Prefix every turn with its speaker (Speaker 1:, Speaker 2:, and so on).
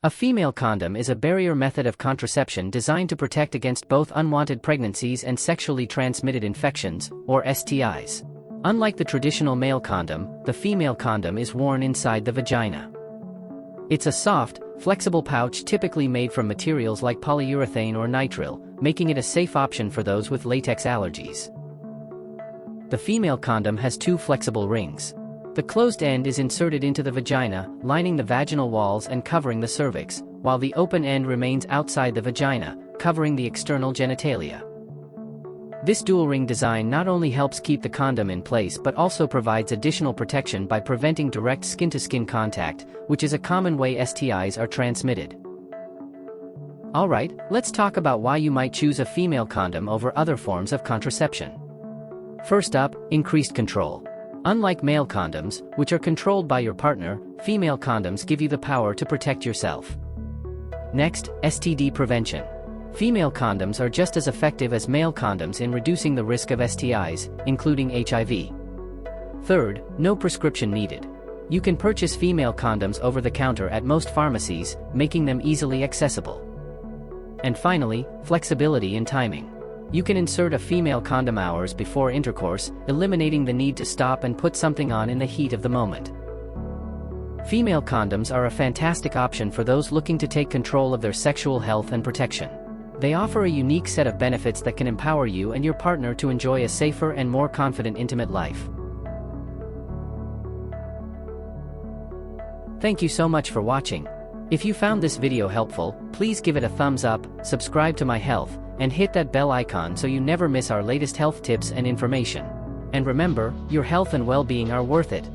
Speaker 1: A female condom is a barrier method of contraception designed to protect against both unwanted pregnancies and sexually transmitted infections, or STIs. Unlike the traditional male condom, the female condom is worn inside the vagina. It's a soft, flexible pouch typically made from materials like polyurethane or nitrile, making it a safe option for those with latex allergies. The female condom has two flexible rings. The closed end is inserted into the vagina, lining the vaginal walls and covering the cervix, while the open end remains outside the vagina, covering the external genitalia. This dual-ring design not only helps keep the condom in place but also provides additional protection by preventing direct skin-to-skin contact, which is a common way STIs are transmitted. Alright, let's talk about why you might choose a female condom over other forms of contraception. First up, increased control. Unlike male condoms, which are controlled by your partner, female condoms give you the power to protect yourself. Next, STD prevention. Female condoms are just as effective as male condoms in reducing the risk of STIs, including HIV. Third, no prescription needed. You can purchase female condoms over the counter at most pharmacies, making them easily accessible. And finally, flexibility in timing. You can insert a female condom hours before intercourse, eliminating the need to stop and put something on in the heat of the moment. Female condoms are a fantastic option for those looking to take control of their sexual health and protection. They offer a unique set of benefits that can empower you and your partner to enjoy a safer and more confident intimate life. Thank you so much for watching. If you found this video helpful, please give it a thumbs up, subscribe to my health, and hit that bell icon so you never miss our latest health tips and information. And remember, your health and well-being are worth it.